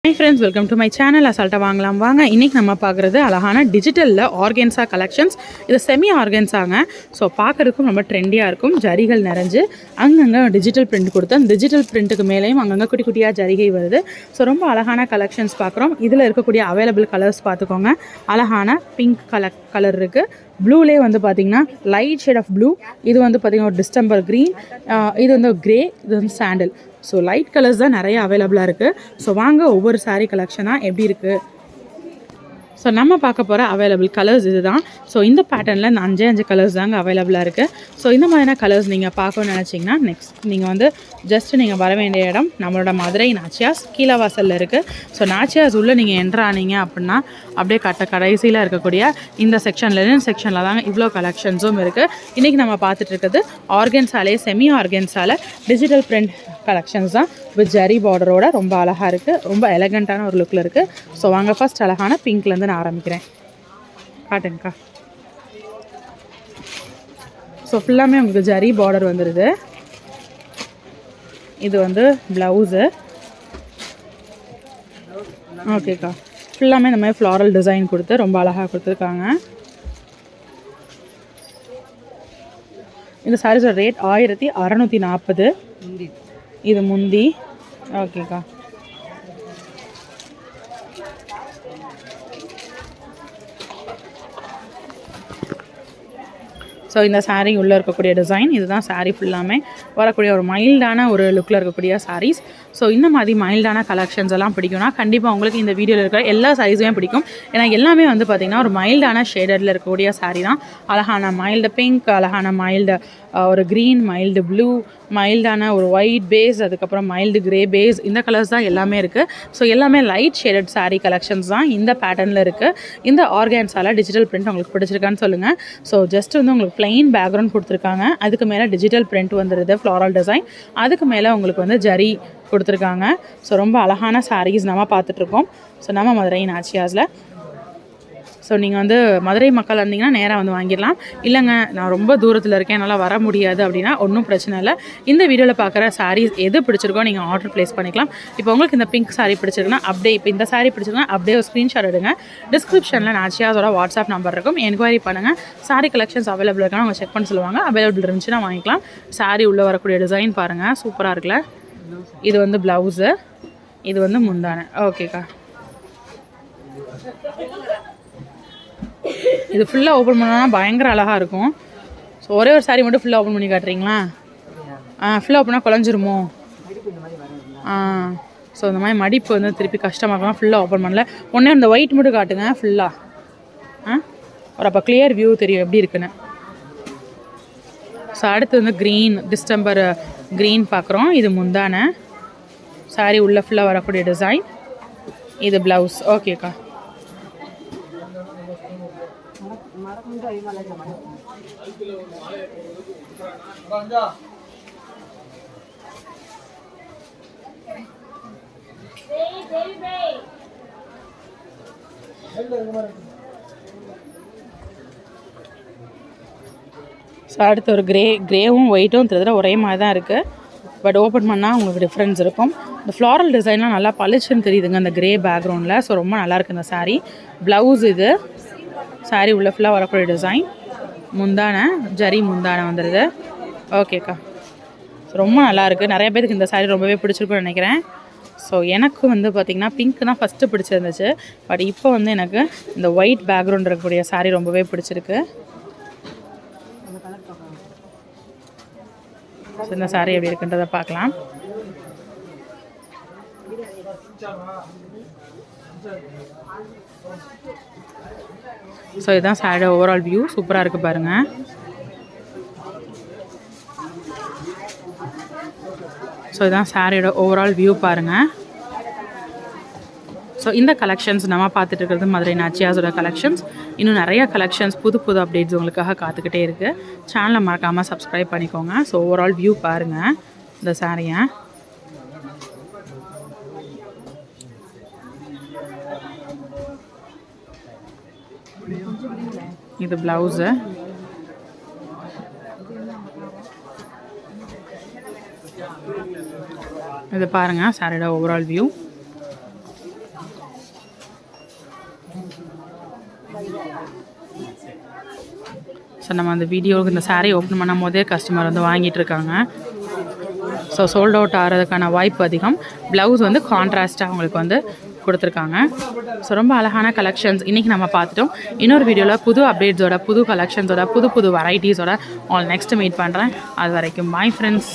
Hi friends, welcome to my channel. அசால்ட்டா வாங்கலாம் வாங்க. இன்னைக்கு நம்ம பார்க்குறது அழகான டிஜிட்டலில் ஆர்கென்ஸா கலெக்ஷன்ஸ். இது செமி ஆர்கென்ஸாங்க. ஸோ பார்க்குறதுக்கும் ரொம்ப ட்ரெண்டியாக இருக்கும். ஜரிகள் நிறைஞ்சு அங்கங்கே டிஜிட்டல் பிரிண்ட் கொடுத்து அந்த டிஜிட்டல் பிரிண்ட்டுக்கு மேலேயும் அங்கங்கே குட்டி குட்டியாக ஜரிகை வருது. ஸோ ரொம்ப அழகான கலெக்ஷன்ஸ் பார்க்குறோம். இதில் இருக்கக்கூடிய அவைலபிள் கலர்ஸ் பார்த்துக்கோங்க. அழகான பிங்க் கலர் இருக்குது. ப்ளூலே வந்து பார்த்திங்கன்னா லைட் ஷேட் ஆஃப் ப்ளூ. இது வந்து பார்த்திங்கன்னா ஒரு டிஸ்டம்பர் க்ரீன். இது வந்து கிரே. இது வந்து சாண்டில். ஸோ லைட் கலர்ஸ் தான் நிறைய அவைலபிளாக இருக்குது. ஸோ வாங்க ஒவ்வொரு சாரீ கலெக்ஷனாக எப்படி இருக்குது. ஸோ நம்ம பார்க்க போகிற அவைலபிள் கலர்ஸ் இது தான். ஸோ இந்த பேட்டர்னில் இந்த 5 கலர்ஸ் தாங்க அவைலபிளாக இருக்குது. ஸோ இந்த மாதிரியான கலர்ஸ் நீங்கள் பார்க்கணும்னு நினச்சிங்கன்னா நெக்ஸ்ட் நீங்கள் வந்து ஜஸ்ட் நீங்கள் வர வேண்டிய இடம் நம்மளோட மதுரை நாச்சியாஸ் கீழவாசலில் இருக்குது. ஸோ நாச்சியாஸ் உள்ளே நீங்கள் என்ட்ரு ஆனீங்க அப்படின்னா அப்படியே கடைசியில் இருக்கக்கூடிய இந்த செக்ஷன் லெனின் செக்ஷனில் தாங்க இவ்வளோ கலெக்ஷன்ஸும் இருக்குது. இன்றைக்கி நம்ம பார்த்துட்டு இருக்கிறது ஆர்கென்ஸாலே செமி ஆர்கென்ஸால டிஜிட்டல் பிரிண்ட் கலெக்ஷன்ஸ் தான் வித் ஜரி பார்டரோட ரொம்ப அழகாக இருக்குது. ரொம்ப எலகண்ட்டான ஒரு லுக்கில் இருக்குது. ஸோ வாங்க ஃபஸ்ட் அழகான பிங்க்லேருந்து நான் ஆரம்பிக்கிறேன். காட்டுங்கக்கா. ஸோ ஃபுல்லாமே உங்களுக்கு ஜரி பார்டர் வந்துடுது. இது வந்து ப்ளவுஸு. ஓகேக்கா. ஃபுல்லாமே இந்த மாதிரி ஃப்ளாரல் டிசைன் கொடுத்து ரொம்ப அழகாக கொடுத்துருக்காங்க. இந்த சாரீஸோட ரேட் 1640. இது முந்தி. ஓகேக்கா. ஸோ இந்த சாரீ உள்ளே இருக்கக்கூடிய டிசைன் இதுதான். சாரீ ஃபுல்லாமே வரக்கூடிய ஒரு மைல்டான ஒரு லுக்கில் இருக்கக்கூடிய சாரீஸ். ஸோ இந்த மாதிரி மைல்டான கலெக்ஷன்ஸ் எல்லாம் பிடிக்கும்னா கண்டிப்பாக உங்களுக்கு இந்த வீடியோவில் இருக்கிற எல்லா சாரீஸுமே பிடிக்கும். ஏன்னா எல்லாமே வந்து பார்த்திங்கன்னா ஒரு மைல்டான ஷேடரில் இருக்கக்கூடிய சாரீ தான். அழகான மைல்டு பிங்க், அழகான மைல்டு ஒரு க்ரீன், மைல்டு ப்ளூ, மைல்டான ஒரு ஒயிட் பேஸ், அதுக்கப்புறம் மைல்டு கிரே பேஸ், இந்த கலர்ஸ் தான் எல்லாமே இருக்குது. ஸோ எல்லாமே லைட் ஷேடட் சாரீ கலெக்ஷன்ஸ் தான் இந்த பேட்டர்னில் இருக்குது. இந்த ஆர்கன்ஸால டிஜிட்டல் பிரிண்ட் உங்களுக்கு பிடிச்சிருக்கான்னு சொல்லுங்கள். ஸோ ஜஸ்ட் வந்து உங்களுக்கு plain பேக்ரவுண்ட் கொடுத்துருக்காங்க. அதுக்கு மேலே டிஜிட்டல் பிரிண்ட் வந்துடுது, ஃப்ளாரல் டிசைன். அதுக்கு மேலே உங்களுக்கு வந்து ஜரி கொடுத்துருக்காங்க. ஸோ ரொம்ப அழகான சாரீஸ் நம்ம பார்த்துட்ருக்கோம். ஸோ நம்ம மதுரை நாச்சியாஸில். ஸோ நீங்கள் வந்து மதுரை மக்கள் இருந்தீங்கன்னா நேராக வந்து வாங்கிடலாம். இல்லைங்க நான் ரொம்ப தூரத்தில் இருக்கேன் என்னால் வர முடியாது அப்படின்னா ஒன்றும் பிரச்சனை இல்லை. இந்த வீடியோவில் பார்க்குற சாரீஸ் எது பிடிச்சிருக்கோ நீங்கள் ஆர்டர் ப்ளேஸ் பண்ணிக்கலாம். இப்போ உங்களுக்கு இந்த பிங்க் சாரீ பிடிச்சிருக்குன்னா அப்படியே, இப்போ இந்த சாரீ பிடிச்சிருக்குன்னா அப்படியே ஒரு ஸ்க்ரீன்ஷாட் எடுங்க. டிஸ்கிரிப்ஷனில் நாச்சியாஸோட வாட்ஸ்அப் நம்பர் இருக்கும். என்கொயரி பண்ணுங்கள். சாரீ கலெக்ஷன்ஸ் அவைலபிள் இருக்கான்னு அவங்க செக் பண்ண சொல்லுவாங்க. அவைலபிள் இருந்துச்சுன்னா வாங்கிக்கலாம். சாரீ உள்ளே வரக்கூடிய டிசைன் பாருங்கள், சூப்பராக இருக்குல்ல. இது வந்து ப்ளவுஸு. இது வந்து முந்தானை. ஓகேக்கா. இது ஃபுல்லாக ஓப்பன் பண்ணோன்னா பயங்கர அழகாக இருக்கும். ஸோ ஒரே ஒரு சாரீ மட்டும் ஃபுல்லாக ஓப்பன் பண்ணி காட்டுறீங்களா? ஃபுல்லாக ஓப்பனாக குழஞ்சிருமோ? ஸோ இந்த மாதிரி மடிப்பு வந்து திருப்பி கஷ்டமாக இருக்கும். ஃபுல்லாக ஓப்பன் பண்ணல. ஒன்றே இந்த ஒயிட் மட்டும் காட்டுங்க ஃபுல்லாக. ஒரு அப்போ கிளியர் வியூ தெரியும் எப்படி இருக்குன்னு. ஸோ அடுத்து வந்து க்ரீன், டிஸ்டம்பர் க்ரீன் பார்க்குறோம். இது முந்தானை. சாரீ உள்ளே ஃபுல்லாக வரக்கூடிய டிசைன். இது ப்ளவுஸ். ஓகேக்கா. ஸோ அடுத்து ஒரு கிரேவும் ஒயிட்டும் தெரியுது, ஒரே மாதிரி தான் இருக்குது. பட் ஓப்பன் பண்ணால் உங்களுக்கு டிஃப்ரென்ஸ் இருக்கும். இந்த ஃப்ளாரல் டிசைன்லாம் நல்லா பளிச்சுன்னு தெரியுதுங்க இந்த கிரே பேக்ரவுண்டில். ஸோ ரொம்ப நல்லாயிருக்கு இந்த சாரீ. ப்ளவுஸ் இது. சாரீ உள்ள ஃபுல்லாக வரக்கூடிய டிசைன். முந்தானை ஜரி முந்தானை வந்துடுது. ஓகேக்கா. ஸோ ரொம்ப நல்லாயிருக்கு. நிறைய பேருக்கு இந்த சாரீ ரொம்பவே பிடிச்சிருக்குன்னு நினைக்கிறேன். ஸோ எனக்கு வந்து பார்த்திங்கன்னா பிங்க் தான் ஃபஸ்ட்டு பிடிச்சிருந்துச்சு. பட் இப்போ வந்து எனக்கு இந்த ஒயிட் பேக்ரவுண்ட் இருக்கக்கூடிய சாரீ ரொம்பவே பிடிச்சிருக்கு. ஸோ இந்த சாரீ எப்படி இருக்குன்றதை பார்க்கலாம். ஸோ இதுதான் சாரியோட ஓவரால் வியூ. சூப்பராக இருக்குது பாருங்கள். ஸோ இதுதான் சாரியோட ஓவரால் வியூ பாருங்கள். ஸோ இந்த கலெக்ஷன்ஸ் நம்ம பார்த்துட்டு இருக்கிறது மதுரை நாச்சியாஸோட கலெக்ஷன்ஸ். இன்னும் நிறைய கலெக்ஷன்ஸ் புது அப்டேட்ஸ் உங்களுக்காக காத்துக்கிட்டே இருக்குது. சேனலை மறக்காமல் சப்ஸ்கிரைப் பண்ணிக்கோங்க. ஸோ ஓவரால் வியூ பாருங்கள் இந்த சாரியை. இது ப்ளவுஸு. இது பாருங்கள் சாரியோட ஓவரால் வியூ. ஸோ நம்ம அந்த வீடியோவுக்கு இந்த saree ஓப்பன் பண்ணும் போதே கஸ்டமர் வந்து வாங்கிட்டு இருக்காங்க. ஸோ சோல்ட் அவுட் ஆகிறதுக்கான வாய்ப்பு அதிகம். ப்ளவுஸ் வந்து கான்ட்ராஸ்ட்டாக உங்களுக்கு வந்து கொடுத்துருக்காங்க. ஸோ ரொம்ப அழகான கலெக்ஷன்ஸ் இன்றைக்கி நம்ம பார்த்துட்டோம். இன்னொரு வீடியோவில் புது அப்டேட்ஸோட, புது கலெக்ஷன்ஸோட, புது வெரைட்டிஸோட நெக்ஸ்ட்டு மீட் பண்ணுறேன். அது வரைக்கும் பாய் ஃப்ரெண்ட்ஸ்.